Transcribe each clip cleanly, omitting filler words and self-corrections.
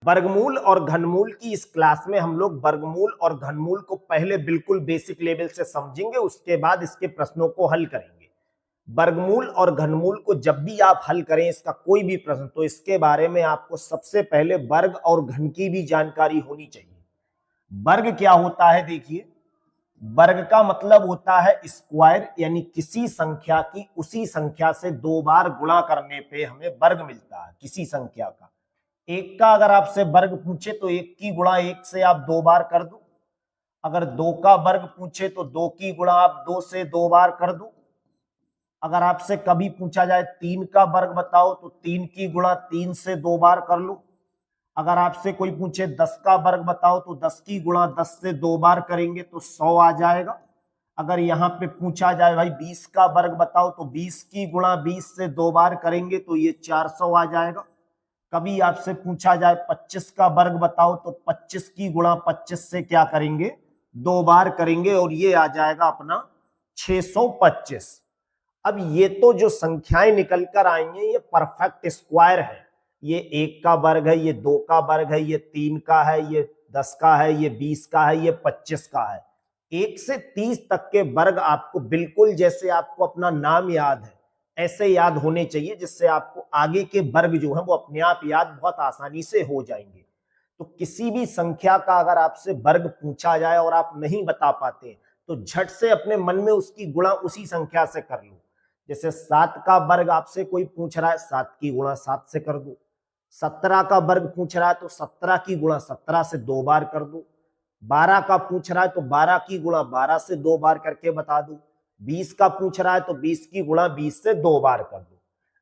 वर्गमूल और घनमूल की इस क्लास में हम लोग वर्गमूल और घनमूल को पहले बिल्कुल बेसिक लेवल से समझेंगे, उसके बाद इसके प्रश्नों को हल करेंगे। वर्गमूल और घनमूल को जब भी आप हल करें इसका कोई भी प्रश्न, तो इसके बारे में आपको सबसे पहले वर्ग और घन की भी जानकारी होनी चाहिए। वर्ग क्या होता है? देखिए, वर्ग का मतलब होता है स्क्वायर, यानी किसी संख्या की उसी संख्या से 2 बार गुणा करने पे हमें वर्ग मिलता है। किसी संख्या का एक का अगर आपसे वर्ग पूछे तो एक की गुणा एक से आप 2 बार कर दो। अगर 2 का वर्ग पूछे तो 2 की गुणा आप 2 से 2 बार कर दो। अगर आपसे कभी पूछा जाए 3 का वर्ग बताओ तो 3 की गुणा 3 से 2 बार कर लो। अगर आपसे कोई पूछे 10 का वर्ग बताओ तो 10 की गुणा 10 से 2 बार करेंगे तो 100 आ जाएगा। अगर यहाँ पे पूछा जाए भाई 20 का वर्ग बताओ तो 20 की गुणा 20 से 2 बार करेंगे तो ये 400 आ जाएगा। कभी आपसे पूछा जाए 25 का वर्ग बताओ तो 25 की गुणा 25 से क्या करेंगे? 2 बार करेंगे और ये आ जाएगा अपना 625। अब ये तो जो संख्याएं निकल कर आई हैं ये परफेक्ट स्क्वायर है। ये 1 का वर्ग है, ये 2 का वर्ग है, ये 3 का है, ये 10 का है, ये 20 का है, ये 25 का है। 1 से 30 तक के वर्ग आपको बिल्कुल जैसे आपको अपना नाम याद है ऐसे याद होने चाहिए, जिससे आपको आगे के वर्ग जो है वो अपने आप याद बहुत आसानी से हो जाएंगे। तो किसी भी संख्या का अगर आपसे वर्ग पूछा जाए और आप नहीं बता पाते तो झट से अपने मन में उसकी गुणा उसी संख्या से कर लो। जैसे 7 का वर्ग आपसे कोई पूछ रहा है, 7 की गुणा 7 से कर दो। 17 का वर्ग पूछ रहा है तो 17 की गुणा 17 से 2 बार कर दो। 12 का पूछ रहा है तो 12 की गुणा 12 से 2 बार करके बता दो। 20 का पूछ रहा है तो 20 की गुणा 20 से 2 बार कर दो।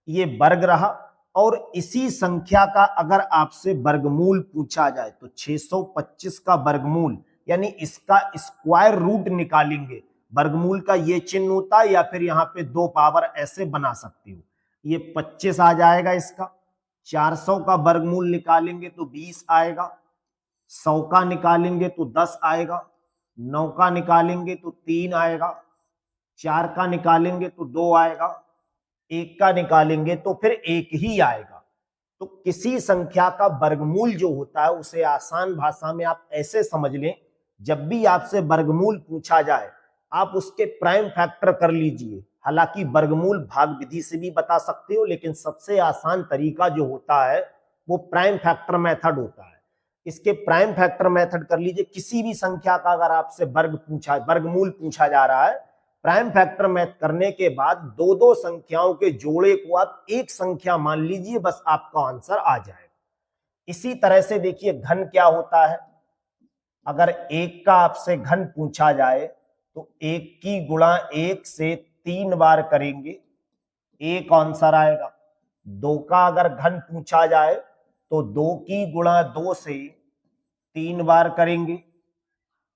ये वर्ग रहा। और इसी संख्या का अगर आपसे वर्गमूल पूछा जाए तो 625 का वर्गमूल यानी इसका स्क्वायर रूट निकालेंगे। वर्गमूल का ये चिन्ह होता है या फिर यहाँ पे 2 पावर ऐसे बना सकते हो। ये 25 आ जाएगा इसका। 400 का वर्गमूल निकालेंगे तो 20 आएगा। 100 का निकालेंगे तो 10 आएगा। 9 का निकालेंगे तो 3 आएगा। 4 का निकालेंगे तो 2 आएगा। 1 का निकालेंगे तो फिर 1 ही आएगा। तो किसी संख्या का वर्गमूल जो होता है उसे आसान भाषा में आप ऐसे समझ लें, जब भी आपसे वर्गमूल पूछा जाए आप उसके प्राइम फैक्टर कर लीजिए। हालांकि वर्गमूल भाग विधि से भी बता सकते हो, लेकिन सबसे आसान तरीका जो होता है वो प्राइम फैक्टर मेथड होता है। इसके प्राइम फैक्टर मेथड कर लीजिए। किसी भी संख्या का अगर आपसे वर्गमूल पूछा जा रहा है, प्राइम फैक्टर मैथ करने के बाद दो दो संख्याओं के जोड़े को आप एक संख्या मान लीजिए, बस आपका आंसर आ जाएगा। इसी तरह से देखिए घन क्या होता है। अगर 1 का आपसे घन पूछा जाए तो 1 की गुणा 1 से 3 बार करेंगे, 1 आंसर आएगा। 2 का अगर घन पूछा जाए तो 2 की गुणा 2 से 3 बार करेंगे।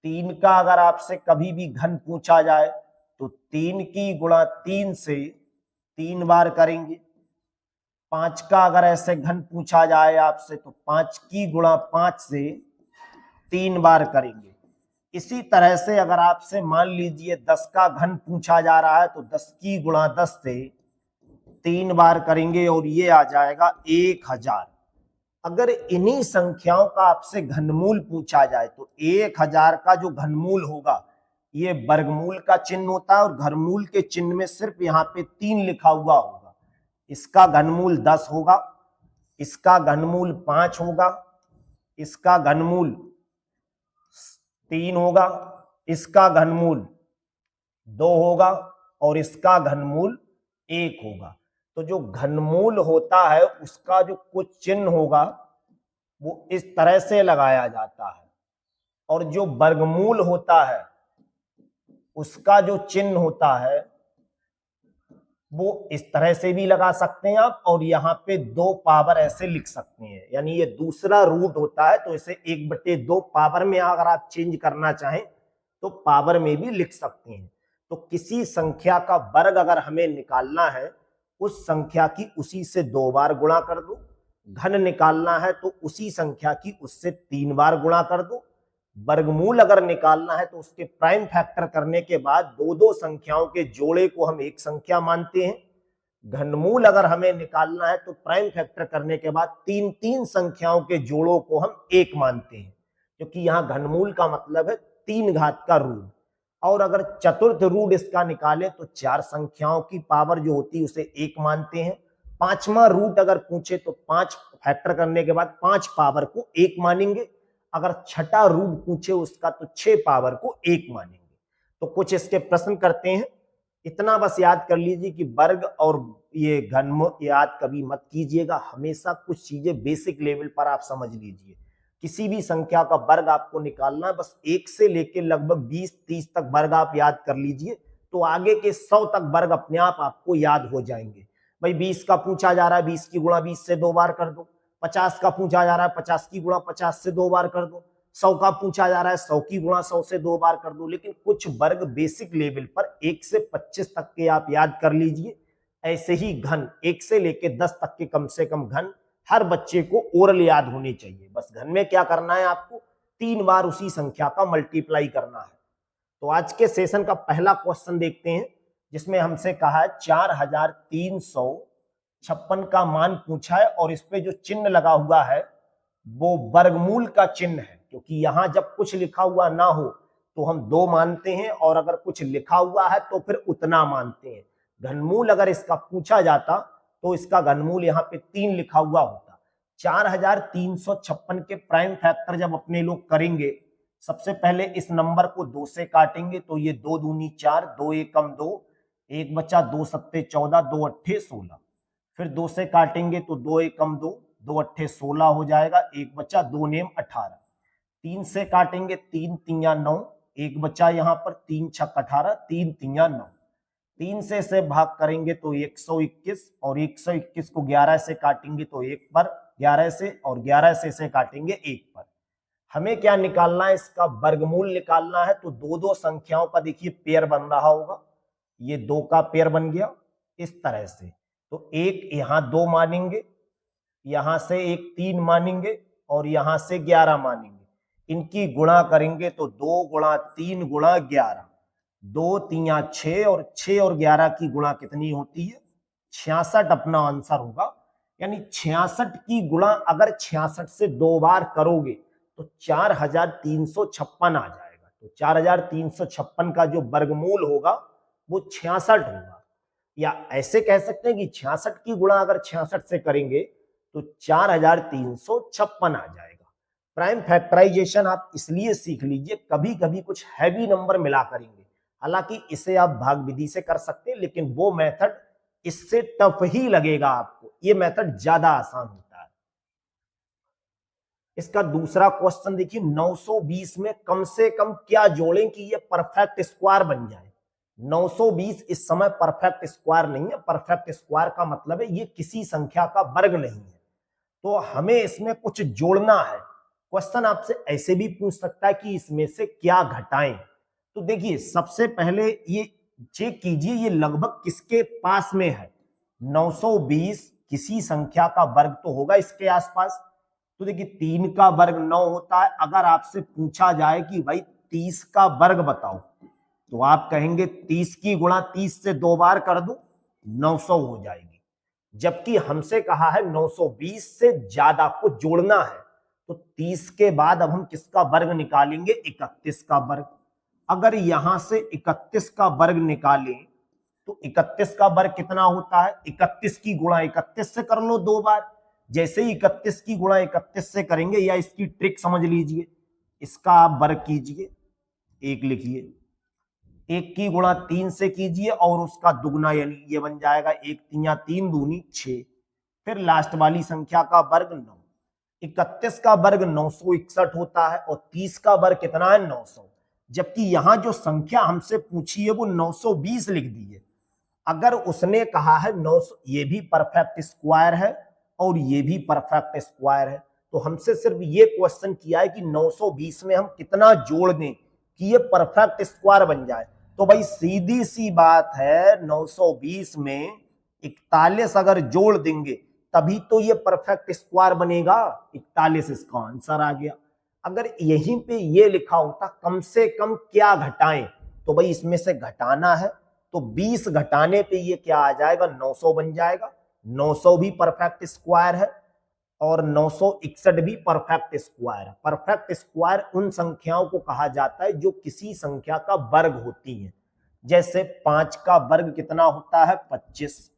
3 का अगर आपसे कभी भी घन पूछा जाए तो 3 की गुणा 3 से 3 बार करेंगे। 5 का अगर ऐसे घन पूछा जाए आपसे तो 5 की गुणा 5 से 3 बार करेंगे। इसी तरह से अगर आपसे मान लीजिए 10 का घन पूछा जा रहा है तो 10 की गुणा 10 से 3 बार करेंगे और ये आ जाएगा 1000। अगर इन्हीं संख्याओं का आपसे घनमूल पूछा जाए तो 1000 का जो घनमूल होगा ये वर्गमूल का चिन्ह होता है और घनमूल के चिन्ह में सिर्फ यहाँ पे 3 लिखा हुआ होगा। इसका घनमूल 10 होगा, इसका घनमूल 5 होगा, इसका घनमूल 3 होगा, इसका घनमूल 2 होगा और इसका घनमूल 1 होगा। तो जो घनमूल होता है उसका जो कुछ चिन्ह होगा वो इस तरह से लगाया जाता है, और जो वर्गमूल होता है उसका जो चिन्ह होता है वो इस तरह से भी लगा सकते हैं आप, और यहाँ पे 2 पावर ऐसे लिख सकते हैं। यानी ये दूसरा रूट होता है तो इसे 1/2 पावर में अगर आप चेंज करना चाहें तो पावर में भी लिख सकते हैं। तो किसी संख्या का वर्ग अगर हमें निकालना है उस संख्या की उसी से 2 बार गुणा कर दो। घन निकालना है तो उसी संख्या की उससे 3 बार गुणा कर दो। वर्गमूल अगर निकालना है तो उसके प्राइम फैक्टर करने के बाद दो दो संख्याओं के जोड़े को हम एक संख्या मानते हैं। घनमूल अगर हमें निकालना है तो प्राइम फैक्टर करने के बाद तीन तीन संख्याओं के जोड़ों को हम एक मानते हैं, क्योंकि यहां घनमूल का मतलब है 3 घात का रूट। और अगर चतुर्थ रूट इसका निकाले तो 4 संख्याओं की पावर जो होती है उसे एक मानते हैं। पांचवा रूट अगर पूछे तो 5 फैक्टर करने के बाद 5 पावर को एक मानेंगे। अगर छठा रूट पूछे उसका तो 6 पावर को एक मानेंगे। तो कुछ इसके प्रश्न करते हैं। इतना बस याद कर लीजिए कि वर्ग और ये घनमूल याद कभी मत कीजिएगा, हमेशा कुछ चीजें बेसिक लेवल पर आप समझ लीजिए। किसी भी संख्या का वर्ग आपको निकालना है, बस 1 से लेकर लगभग 20-30 तक वर्ग आप याद कर लीजिए, तो आगे के 100 तक वर्ग अपने आप आपको याद हो जाएंगे। भाई 20 का पूछा जा रहा है, 20 की गुणा 20 से 2 बार कर दो। 50 का पूछा जा रहा है, 50 की गुणा 50 से 2 बार कर दो। 100 का पूछा जा रहा है, 100 की गुणा 100 से 2 बार कर दो। लेकिन कुछ वर्ग बेसिक लेवल पर 1 से 25 तक के आप याद कर लीजिए। ऐसे ही घन 1 से लेकर 10 तक के कम से कम घन हर बच्चे को ओरल याद होने चाहिए। बस घन में क्या करना है, आपको 3 बार उसी संख्या का मल्टीप्लाई करना है। तो आज के सेशन का पहला क्वेश्चन देखते हैं, जिसमें हमसे कहा है 4356 का मान पूछा है और इस पे जो चिन्ह लगा हुआ है वो वर्गमूल का चिन्ह है, क्योंकि यहां जब कुछ लिखा हुआ ना हो तो हम 2 मानते हैं और अगर कुछ लिखा हुआ है तो फिर उतना मानते हैं। घनमूल अगर इसका पूछा जाता तो इसका घनमूल यहाँ पे 3 लिखा हुआ होता। 4356 के प्राइम फैक्टर जब अपने लोग करेंगे, सबसे पहले इस नंबर को 2 से काटेंगे तो ये 2 दूनी 4, 2 एकम 2, 1 बचा 2 सत्ते 14, 2 अट्ठे 16। फिर 2 से काटेंगे तो 2 एकम 2, 2 अट्ठे 16 हो जाएगा, 1 बचा 2 नेम 18। 3 से काटेंगे 3 तिया 9, 1 बचा यहाँ पर 3 छक 18, 3 तिया 9। 3 से भाग करेंगे तो 121 और 121 को 11 से काटेंगे तो 1 पर 11 से, और 11 से काटेंगे 1 पर। हमें क्या निकालना है, इसका वर्गमूल निकालना है। तो दो दो संख्याओं का देखिए पेयर बन रहा होगा, ये 2 का पेयर बन गया इस तरह से। तो एक यहां 2 मानेंगे, यहां से एक 3 मानेंगे और यहां से 11 मानेंगे। इनकी गुणा करेंगे तो 2 गुणा 3 गुणा 11, 2 तिया 6 और 6 और 11 की गुणा कितनी होती है, 66 अपना आंसर होगा। यानी 66 की गुणा अगर 66 से 2 बार करोगे तो 4356 आ जाएगा। तो 4356 का जो वर्गमूल होगा वो 66 होगा। या ऐसे कह सकते हैं कि 66 की गुणा अगर 66 से करेंगे तो 4356 आ जाएगा। प्राइम फैक्टराइजेशन आप इसलिए सीख लीजिए, कभी कभी कुछ हैवी नंबर मिला करेंगे, हालांकि इसे आप भाग विधि से कर सकते हैं, लेकिन वो मेथड इससे टफ ही लगेगा आपको, ये मेथड ज्यादा आसान होता है। इसका दूसरा क्वेश्चन देखिए, 920 में कम से कम क्या जोड़ें कि ये परफेक्ट स्क्वायर बन जाए। 920 इस समय परफेक्ट स्क्वायर नहीं है। परफेक्ट स्क्वायर का मतलब है ये किसी संख्या का वर्ग नहीं है, तो हमें इसमें कुछ जोड़ना है। क्वेश्चन आपसे ऐसे भी पूछ सकता है कि इसमें से क्या घटाएं। तो देखिए सबसे पहले ये चेक कीजिए ये लगभग किसके पास में है। 920 किसी संख्या का वर्ग तो होगा इसके आसपास। तो देखिए 3 का वर्ग 9 होता है। अगर आपसे पूछा जाए कि भाई 30 का वर्ग बताओ, तो आप कहेंगे 30 की गुणा 30 से 2 बार कर दो, 900 हो जाएगी। जबकि हमसे कहा है 920 से ज्यादा को जोड़ना है, तो 30 के बाद अब हम किसका वर्ग निकालेंगे, 31 का वर्ग। अगर यहां से 31 का वर्ग निकालें तो 31 का वर्ग कितना होता है, 31 की गुणा 31 से कर लो 2 बार। जैसे ही 31 की गुणा 31 से करेंगे, या इसकी ट्रिक समझ लीजिए, इसका आप वर्ग कीजिए, 1 लिखिए, 1 की गुणा 3 से कीजिए और उसका दुगना, यानी ये बन जाएगा 1 तिया 3 दूनी 6। फिर लास्ट वाली संख्या का वर्ग 9। 31 का वर्ग 961 होता है और 30 का वर्ग कितना है, 900। जबकि यहां जो संख्या हमसे पूछी है वो 920 लिख दी है। अगर उसने कहा है 900, ये भी परफेक्ट स्क्वायर है और ये भी परफेक्ट स्क्वायर है, तो हमसे सिर्फ ये क्वेश्चन किया है कि 920 में हम कितना जोड़ दें कि ये परफेक्ट स्क्वायर बन जाए। तो भाई सीधी सी बात है, 920 में 41 अगर जोड़ देंगे तभी तो ये परफेक्ट स्क्वायर बनेगा। 41 इसका आंसर आ गया। अगर यहीं पे ये लिखा होता कम से कम क्या घटाएं, तो भाई इसमें से घटाना है तो 20 घटाने पे ये क्या आ जाएगा, 900 बन जाएगा। 900 भी परफेक्ट स्क्वायर है और 961 भी परफेक्ट स्क्वायर है। परफेक्ट स्क्वायर उन संख्याओं को कहा जाता है जो किसी संख्या का वर्ग होती हैं। जैसे 5 का वर्ग कितना होता है, 25,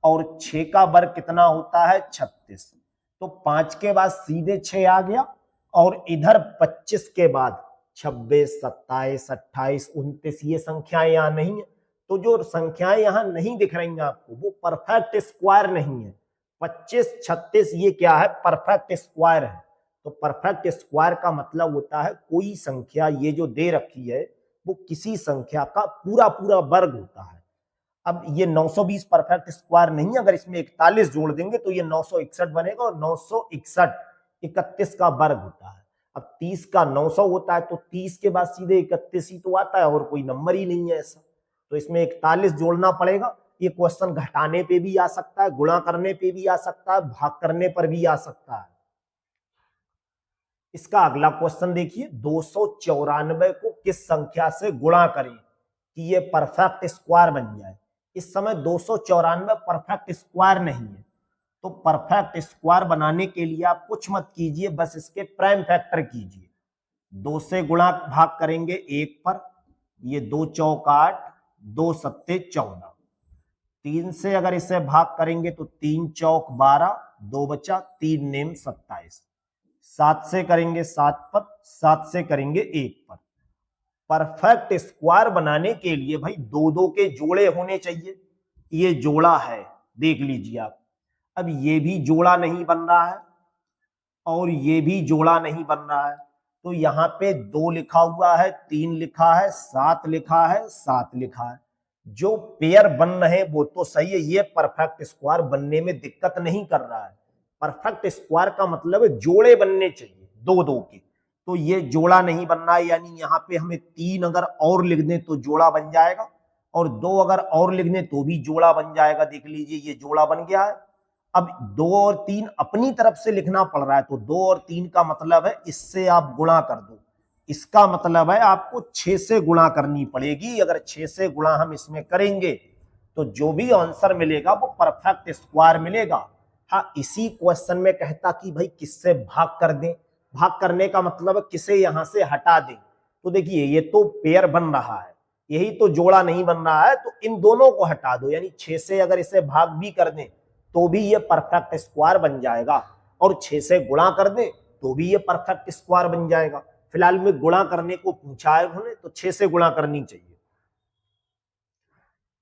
और 6 का वर्ग कितना होता है, 36। तो 5 के बाद सीधे 6 आ गया और इधर 25 के बाद 26, 27, 28, 29 ये संख्याएं यहां नहीं है। तो जो संख्याएं यहां नहीं दिख रही हैं आपको वो परफेक्ट स्क्वायर नहीं है। 25, 36 ये क्या है, परफेक्ट स्क्वायर है। तो परफेक्ट स्क्वायर का मतलब होता है कोई संख्या ये जो दे रखी है वो किसी संख्या का पूरा पूरा वर्ग होता है। अब ये 920 परफेक्ट स्क्वायर नहीं है, अगर इसमें 41 जोड़ देंगे तो ये 961 बनेगा और 961 31 का वर्ग होता है। अब 30 का 900 होता है तो 30 के बाद सीधे 31 ही तो आता है और कोई नंबर ही नहीं है ऐसा, तो इसमें 41 जोड़ना पड़ेगा। ये क्वेश्चन घटाने पे भी आ सकता है, गुणा करने पे भी आ सकता है, भाग करने पर भी आ सकता है। इसका अगला क्वेश्चन देखिए, 294 को किस संख्या से गुणा करें कि ये परफेक्ट स्क्वायर बन जाए। इस समय 294 परफेक्ट स्क्वायर नहीं है, तो परफेक्ट स्क्वायर बनाने के लिए आप कुछ मत कीजिए, बस इसके प्राइम फैक्टर कीजिए। 2 से गुणा भाग करेंगे 1 पर, ये 2 चौक 8, 2 सत्ते 14। 3 से अगर इसे भाग करेंगे तो 3 चौक 12, 2 बचा, 3 नेम 27। 7 से करेंगे 7 पर, 7 से करेंगे 1 पर। परफेक्ट स्क्वायर बनाने के लिए भाई 2 के जोड़े होने चाहिए। ये जोड़ा है, देख लीजिए आप। अब ये भी जोड़ा नहीं बन रहा है और ये भी जोड़ा नहीं बन रहा है, तो यहाँ पे 2 लिखा हुआ है, 3 लिखा है, 7 लिखा है, 7 लिखा है। जो पेयर बन रहे वो तो सही है, ये परफेक्ट स्क्वायर बनने में दिक्कत नहीं कर रहा है। परफेक्ट स्क्वायर का मतलब है जोड़े बनने चाहिए 2 के, तो ये जोड़ा नहीं बन रहा है, यानी यहाँ पे हमें 3 अगर और लिख दें तो जोड़ा बन जाएगा और 2 अगर और लिख दें तो भी जोड़ा बन जाएगा। देख लीजिए ये जोड़ा बन गया है। अब 2 और 3 अपनी तरफ से लिखना पड़ रहा है, तो 2 और 3 का मतलब है इससे आप गुणा कर दो। इसका मतलब है आपको 6 से गुणा करनी पड़ेगी। अगर 6 से गुणा हम इसमें करेंगे तो जो भी आंसर मिलेगा वो परफेक्ट स्क्वायर मिलेगा। हाँ, इसी क्वेश्चन में कहता कि भाई किससे भाग कर दें। भाग करने का मतलब है किसे यहां से हटा दें। तो देखिए ये तो पेयर बन रहा है, यही तो जोड़ा नहीं बन रहा है, तो इन दोनों को हटा दो, यानी 6 से अगर इसे भाग भी कर दें तो भी ये परफेक्ट स्क्वायर बन जाएगा और 6 से गुणा कर दें तो भी ये परफेक्ट स्क्वायर बन जाएगा। फिलहाल में गुणा करने को पूछा है उन्होंने, तो 6 से गुणा करनी चाहिए।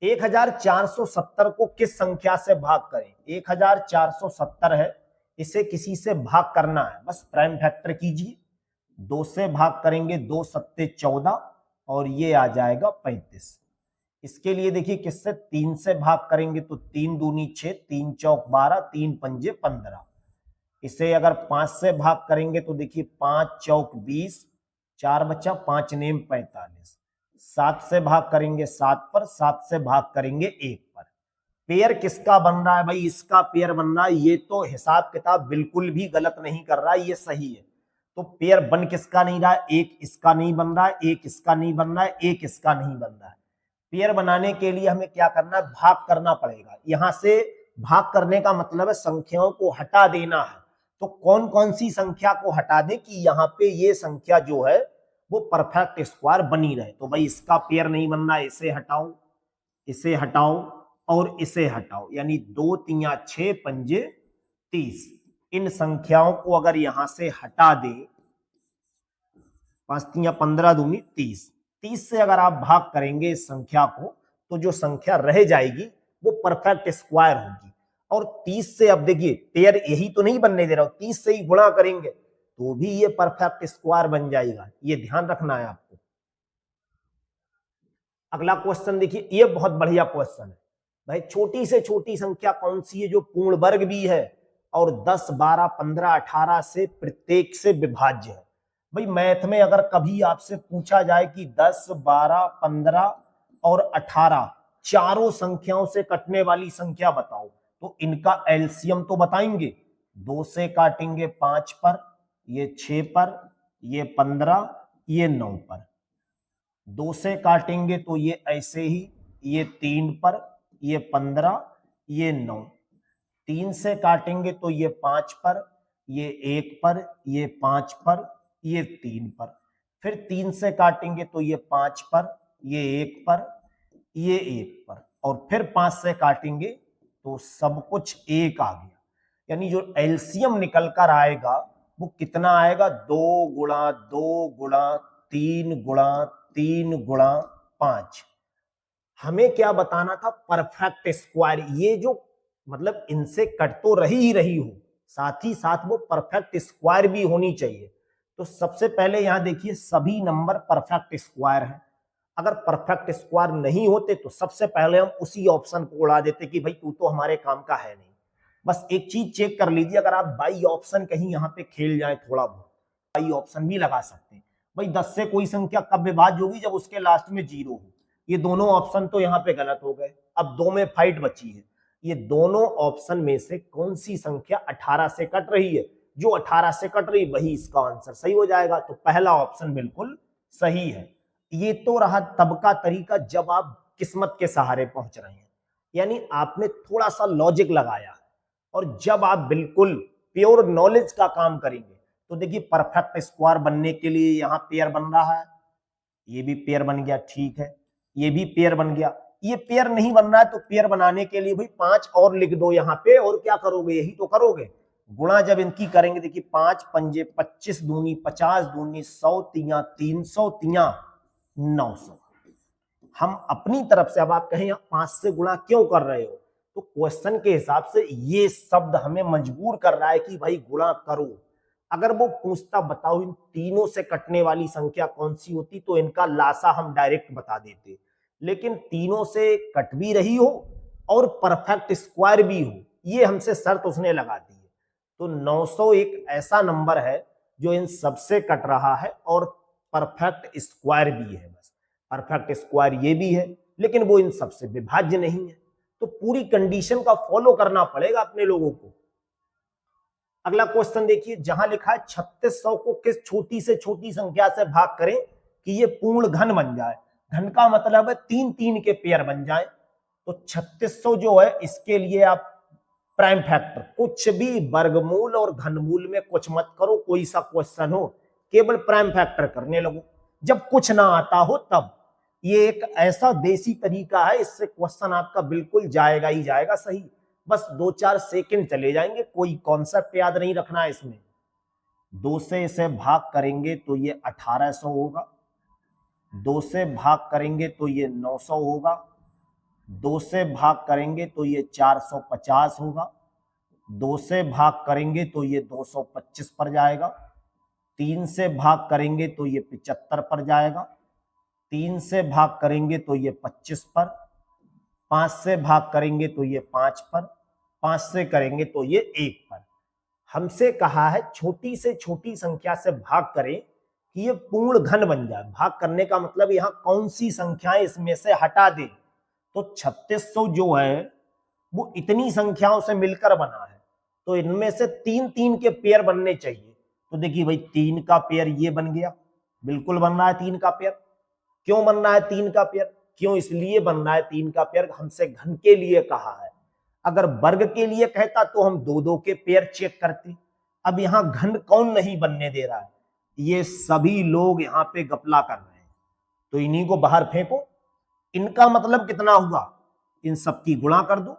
1470 को किस संख्या से भाग करें। 1470 है, इसे किसी से भाग करना है, बस प्राइम फैक्टर कीजिए। 2 से भाग करेंगे, 2 सत्ते 14 और ये आ जाएगा 35। इसके लिए देखिए किससे, 3 से भाग करेंगे तो 3 दूनी 6, 3 चौक 12, 3 पंजे 15। इसे अगर 5 से भाग करेंगे तो देखिए 5 चौक 20, 4 बचा, 5 नेम 45। 7 से भाग करेंगे 7 पर, 7 से भाग करेंगे 1 पर। पेयर किसका बन रहा है भाई, इसका पेयर बन रहा है। ये तो हिसाब किताब बिल्कुल भी गलत नहीं कर रहा है, ये सही है। तो पेयर बन किसका नहीं रहा है, एक इसका नहीं बन रहा है, एक इसका नहीं बन रहा है, एक इसका नहीं बन रहा है। पेयर बनाने के लिए हमें क्या करना है, भाग करना पड़ेगा। यहां से भाग करने का मतलब है संख्याओं को हटा देना है। तो कौन कौन सी संख्या को हटा दें कि यहाँ पे ये संख्या जो है वो परफेक्ट स्क्वायर बनी रहे। तो भाई इसका पेयर नहीं बन रहा है, इसे हटाओ, इसे हटाओ और इसे हटाओ, यानी 2 तिया 6 पंजे 30। इन संख्याओं को अगर यहां से हटा दे, 5 तिया 15 दूनी 30। 30 से अगर आप भाग करेंगे इस संख्या को तो जो संख्या रह जाएगी वो परफेक्ट स्क्वायर होगी। और 30 से अब देखिए पेयर यही तो नहीं बनने दे रहा हूं, 30 से ही गुणा करेंगे तो भी ये परफेक्ट स्क्वायर बन जाएगा, ये ध्यान रखना है आपको। अगला क्वेश्चन देखिए, ये बहुत बढ़िया क्वेश्चन है भाई। छोटी से छोटी संख्या कौन सी है जो पूर्ण वर्ग भी है और 10, 12, 15, 18 से प्रत्येक से विभाज्य है। भाई मैथ में अगर कभी आपसे पूछा जाए कि 10, 12, 15 और 18 चारों संख्याओं से कटने वाली संख्या बताओ, तो इनका एलसीएम तो बताएंगे। 2 से काटेंगे 5 पर, ये 6 पर, ये 15, ये 9 पर। 2 से काटेंगे तो ये ऐसे ही, ये 3 पर, ये 15, ये 9। 3 से काटेंगे तो ये 5 पर, ये 1 पर, ये 5 पर, ये 3 पर। फिर 3 से काटेंगे तो ये 5 पर, ये 1 पर, ये 1 पर, और फिर 5 से काटेंगे तो सब कुछ 1 आ गया। यानी जो एलसीएम निकल कर आएगा वो कितना आएगा? 2 गुणा 2 गुणा 3 गुणा 3 गुणा 5। हमें क्या बताना था? Perfect square. ये जो मतलब इनसे कट तो रही हो, साथ ही साथ वो परफेक्ट स्क्वायर भी होनी चाहिए। तो सबसे पहले यहां देखिए सभी नंबर परफेक्ट स्क्वायर हैं। अगर परफेक्ट स्क्वायर नहीं होते तो सबसे पहले हम उसी ऑप्शन को उड़ा देते कि भाई तू तो हमारे काम का है नहीं। बस एक चीज चेक कर लीजिए, अगर आप बाई ऑप्शन कहीं यहाँ पे खेल जाए थोड़ा बहुत, बाई ऑप्शन भी लगा सकते हैं। भाई 10 से कोई संख्या कब विभाज्य होगी? जब उसके लास्ट में 0 हो। ये दोनों ऑप्शन तो यहाँ पे गलत हो गए। अब 2 में फाइट बची है। ये दोनों ऑप्शन में से कौन सी संख्या 18 से कट रही है? जो 18 से कट रही वही इसका आंसर सही हो जाएगा। तो पहला ऑप्शन बिल्कुल सही है। ये तो रहा तब का तरीका जब आप किस्मत के सहारे पहुंच रहे हैं, यानी आपने थोड़ा सा लॉजिक लगाया। और जब आप बिल्कुल प्योर नॉलेज का काम करेंगे तो देखिए परफेक्ट स्क्वायर बनने के लिए यहां पेयर बन रहा है, ये भी पेयर बन गया, ठीक है, ये भी पेयर बन गया। ये पेयर नहीं बन रहा है तो पेयर बनाने के लिए भाई 5 और लिख दो यहां पे, और क्या करोगे? यही तो करोगे। गुणा जब इनकी करेंगे, देखिए 5 पंजे 25 दूनी 50 दूनी 100 तिया 300 तिया 900। हम अपनी तरफ से, अब आप कहें 5 से गुणा क्यों कर रहे हो, तो क्वेश्चन के हिसाब से ये शब्द हमें मजबूर कर रहा है कि भाई गुणा करो। अगर वो पूछता बताओ इन तीनों से कटने वाली संख्या कौन सी होती, तो इनका लासा हम डायरेक्ट बता देते। लेकिन तीनों से कट भी रही हो और परफेक्ट स्क्वायर भी हो, ये हमसे शर्त उसने लगा दी है। तो 900 एक ऐसा नंबर है जो इन सबसे कट रहा है और परफेक्ट स्क्वायर भी है। बस परफेक्ट स्क्वायर ये भी है, लेकिन वो इन सबसे विभाज्य नहीं है। तो पूरी कंडीशन का फॉलो करना पड़ेगा अपने लोगों को। अगला क्वेश्चन देखिए, जहां लिखा है 3600 को किस छोटी से छोटी संख्या से भाग करें कि ये पूर्ण घन बन जाए। घन का मतलब है 3-3 के पेयर बन जाए। तो 3600 जो है इसके लिए आप प्राइम फैक्टर, कुछ भी वर्गमूल और घनमूल में कुछ मत करो। कोई सा क्वेश्चन हो केवल प्राइम फैक्टर करने लगो, जब कुछ ना आता हो तब। ये एक ऐसा देसी तरीका है, इससे क्वेश्चन आपका बिल्कुल जाएगा ही जाएगा सही। बस 2-4 सेकंड चले जाएंगे, कोई कॉन्सेप्ट याद नहीं रखना है इसमें। 2 से इसे भाग करेंगे तो ये 1800 होगा, 2 से भाग करेंगे तो ये 900 होगा, 2 से भाग करेंगे तो ये 450 होगा, 2 से भाग करेंगे तो ये 225 पर जाएगा, 3 से भाग करेंगे तो ये 75 पर जाएगा, 3 से भाग करेंगे तो ये 25 पर, 5 से भाग करेंगे तो ये 5 पर, 5 से करेंगे तो ये 1 पर। हमसे कहा है छोटी से छोटी संख्या से भाग करें कि ये पूर्ण घन बन जाए। भाग करने का मतलब यहां कौन सी संख्याएं इसमें से हटा दें। तो 3600 जो है वो इतनी संख्याओं से मिलकर बना है, तो इनमें से 3-3 के पेयर बनने चाहिए। तो देखिए भाई 3 का पेयर ये बन गया, बिल्कुल बन रहा है 3 का पेयर। क्यों बन रहा है 3 का पेयर? क्यों इसलिए बन रहा है 3 का पेयर? हमसे घन के लिए कहा है। अगर वर्ग के लिए कहता तो हम 2-2 के पेयर चेक करते। अब यहां घन कौन नहीं बनने दे रहा है? ये सभी लोग यहां पे गपला कर रहे हैं, तो इन्हीं को बाहर फेंको। इनका मतलब कितना हुआ? इन सबकी गुणा कर दो।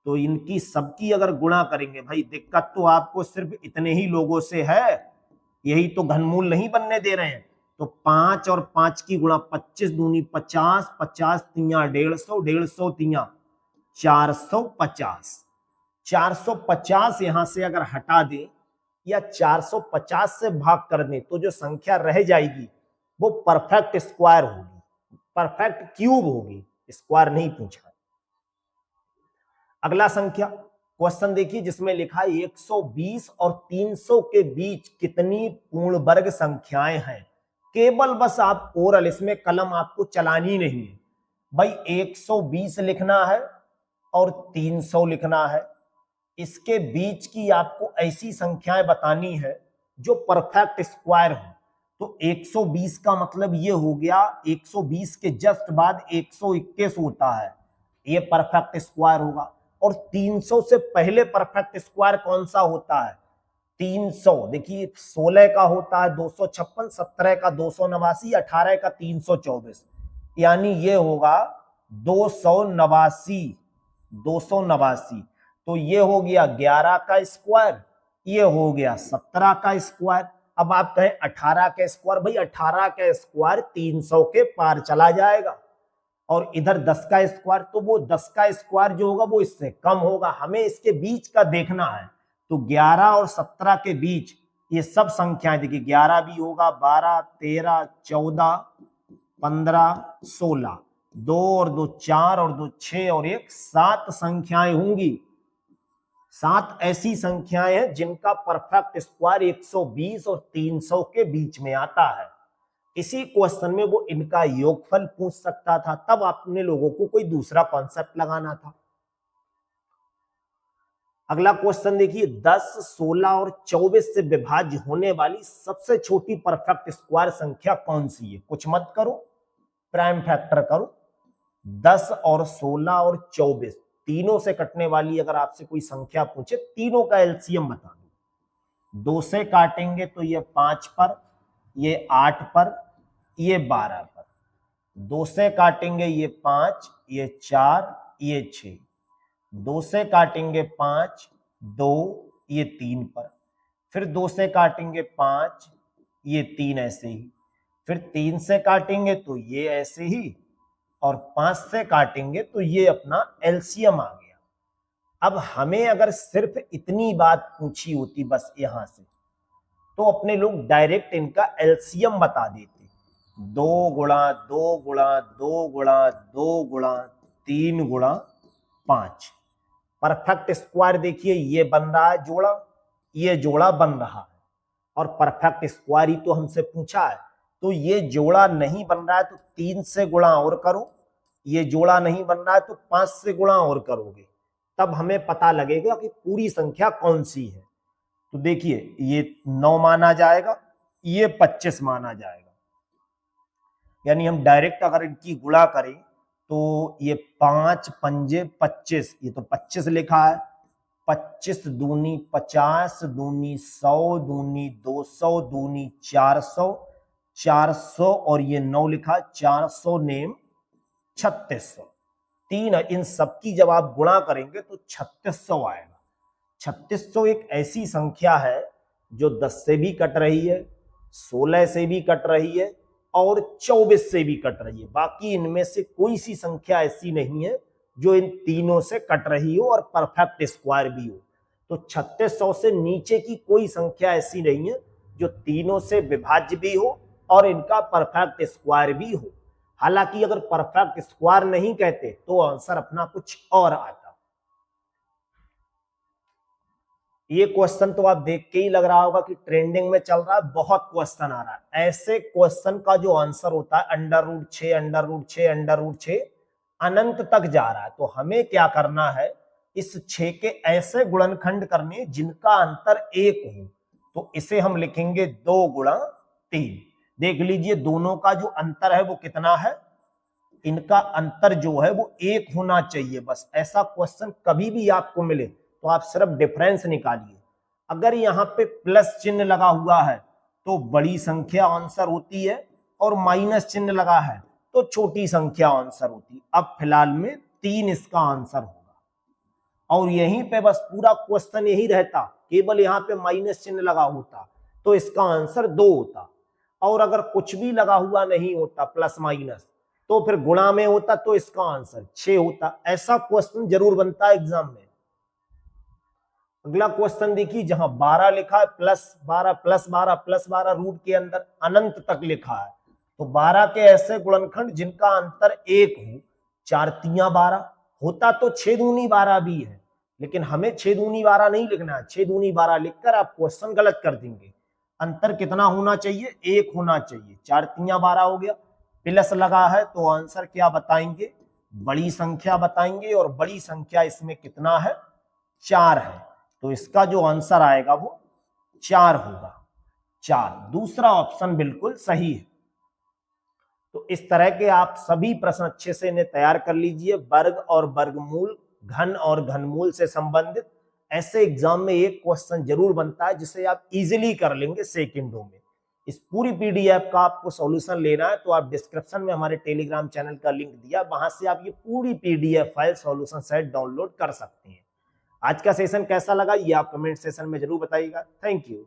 तो इनकी सबकी अगर गुणा करेंगे, भाई दिक्कत तो आपको सिर्फ इतने ही लोगों से है, यही तो घनमूल नहीं बनने दे रहे हैं। तो 5 और 5 की गुणा 25 दूनी 50, 50 तिया 150, 150 तिया 450। 450 यहां से अगर हटा दें या 450 से भाग कर दें तो जो संख्या रह जाएगी वो परफेक्ट स्क्वायर होगी, परफेक्ट क्यूब होगी, स्क्वायर नहीं पूछा। अगला संख्या क्वेश्चन देखिए जिसमें लिखा है 120 और 300 के बीच कितनी पूर्ण वर्ग संख्याएं हैं। केवल बस आप ओरल, इसमें कलम आपको चलानी नहीं है भाई। 120 लिखना है और 300 लिखना है, इसके बीच की आपको ऐसी संख्याएं बतानी है जो परफेक्ट स्क्वायर हो। तो 120 का मतलब ये हो गया, 120 के जस्ट बाद 121 होता है, ये परफेक्ट स्क्वायर होगा। और 300 से पहले परफेक्ट स्क्वायर कौन सा होता है? 300, देखिए 16 का होता है 256, 17 का 289, 18 का 324, यानी ये होगा 289। 289 तो ये हो गया 11 का स्क्वायर, ये हो गया 17 का स्क्वायर। अब आप कहें 18 का स्क्वायर, भाई 18 का स्क्वायर 300 के पार चला जाएगा, और इधर 10 का स्क्वायर, तो वो 10 का स्क्वायर जो होगा वो इससे कम होगा। हमें इसके बीच का देखना है, तो 11 और 17 के बीच ये सब संख्याएं देखिए, 11 भी होगा, 12, 13, 14, 15, 16, 2 और 2 4 और 2 6 और 1 7 संख्याएं होंगी। 7 ऐसी संख्याएं हैं जिनका परफेक्ट स्क्वायर 120 और 300 के बीच में आता है। इसी क्वेश्चन में वो इनका योगफल पूछ सकता था, तब अपने लोगों को कोई दूसरा कॉन्सेप्ट लगाना था। अगला क्वेश्चन देखिए, 10, 16 और 24 से विभाज्य होने वाली सबसे छोटी परफेक्ट स्क्वायर संख्या कौन सी है? कुछ मत करो, प्राइम फैक्टर करो। 10 और 16 और 24 तीनों से कटने वाली अगर आपसे कोई संख्या पूछे, तीनों का एलसीएम बता दो। 2 से काटेंगे तो ये 5 पर, ये 8 पर, ये 12 पर। 2 से काटेंगे ये 5, ये 4, ये 6। 2 से काटेंगे 5, 2, ये 3 पर। फिर 2 से काटेंगे 5, ये 3 ऐसे ही। फिर 3 से काटेंगे तो ये ऐसे ही, और 5 से काटेंगे तो ये अपना एलसीएम आ गया। अब हमें अगर सिर्फ इतनी बात पूछी होती बस यहां से, तो अपने लोग डायरेक्ट इनका एलसीएम बता देते। 2 गुणा 2 गुणा 2 गुणा 2 गुणा 3 गुणा 5। परफेक्ट स्क्वायर देखिए ये बन रहा है जोड़ा, ये जोड़ा बन रहा है, और परफेक्ट स्क्वायर ही तो हमसे पूछा है। तो ये जोड़ा नहीं बन रहा है तो 3 से गुणा और करो, ये जोड़ा नहीं बन रहा है तो 5 से गुणा और करोगे, तब हमें पता लगेगा कि पूरी संख्या कौन सी है। तो देखिए ये 9 माना जाएगा, ये 25 माना जाएगा। यानी हम डायरेक्ट अगर इनकी गुणा करें तो ये 5 पंजे 25, ये तो 25 लिखा है। 25 दूनी 50, दूनी 100, दूनी 200, दूनी 400, 400 और ये 9 लिखा, 400 नेम 3600। तीन, इन सबकी जब आप गुणा करेंगे तो 3600 आएगा। 3600 एक ऐसी संख्या है जो 10 से भी कट रही है, 16 से भी कट रही है और 24 से भी कट रही है। बाकी इनमें से कोई सी संख्या ऐसी नहीं है जो इन तीनों से कट रही हो और परफेक्ट स्क्वायर भी हो। तो 3600 से नीचे की कोई संख्या ऐसी नहीं है जो तीनों से विभाज्य भी हो और इनका परफेक्ट स्क्वायर भी हो। हालांकि अगर परफेक्ट स्क्वायर नहीं कहते तो आंसर अपना कुछ और आता। ये क्वेश्चन तो आप देख के ही लग रहा होगा कि ट्रेंडिंग में चल रहा है, बहुत क्वेश्चन आ रहा है। ऐसे क्वेश्चन का जो आंसर होता है √6, √6, √6 अनंत तक जा रहा है। तो हमें क्या करना है, इस 6 के ऐसे गुणनखंड करने जिनका अंतर 1 हो। तो इसे हम लिखेंगे 2 गुणा 3। देख लीजिए दोनों का जो अंतर है वो कितना है, इनका अंतर जो है वो 1 होना चाहिए। बस ऐसा क्वेश्चन कभी भी आपको मिले तो आप सिर्फ डिफरेंस निकालिए। अगर यहाँ पे प्लस चिन्ह लगा हुआ है तो बड़ी संख्या आंसर होती है, और माइनस चिन्ह लगा है तो छोटी संख्या आंसर होती है। अब फिलहाल में 3 इसका आंसर होगा, और यहीं पे बस पूरा क्वेश्चन यही रहता। केवल यहाँ पे माइनस चिन्ह लगा होता तो इसका आंसर 2 होता, और अगर कुछ भी लगा हुआ नहीं होता प्लस माइनस तो फिर गुणा में होता तो इसका आंसर 6 होता। ऐसा क्वेश्चन जरूर बनता है एग्जाम में। अगला क्वेश्चन देखिए, जहां 12 लिखा है, +12 +12 +12 रूट के अंदर अनंत तक लिखा है, तो 12 के ऐसे गुणनखंड जिनका अंतर 1 हो। 4 तिया 12 होता तो 6 दूनी 12 भी है, लेकिन हमें 6 दूनी 12 नहीं लिखना है। 6 दूनी 12 लिखकर आप क्वेश्चन गलत कर देंगे। अंतर कितना होना चाहिए, 1 होना चाहिए। 4 तिया 12 हो गया, प्लस लगा है तो आंसर क्या बताएंगे, बड़ी संख्या बताएंगे, और बड़ी संख्या इसमें कितना है, 4 है। तो इसका जो आंसर आएगा वो 4 होगा। 4 दूसरा ऑप्शन बिल्कुल सही है। तो इस तरह के आप सभी प्रश्न अच्छे से इन्हें तैयार कर लीजिए, वर्ग और वर्गमूल, घन और घनमूल से संबंधित। ऐसे एग्जाम में एक क्वेश्चन जरूर बनता है जिसे आप इजीली कर लेंगे सेकंडों में। इस पूरी पीडीएफ का आपको सॉल्यूशन लेना है तो आप डिस्क्रिप्शन में हमारे टेलीग्राम चैनल का लिंक दिया, वहां से आप ये पूरी PDF file solution set download कर सकते हैं। आज का सेशन कैसा लगा ये आप कमेंट सेशन में जरूर बताइएगा। Thank you.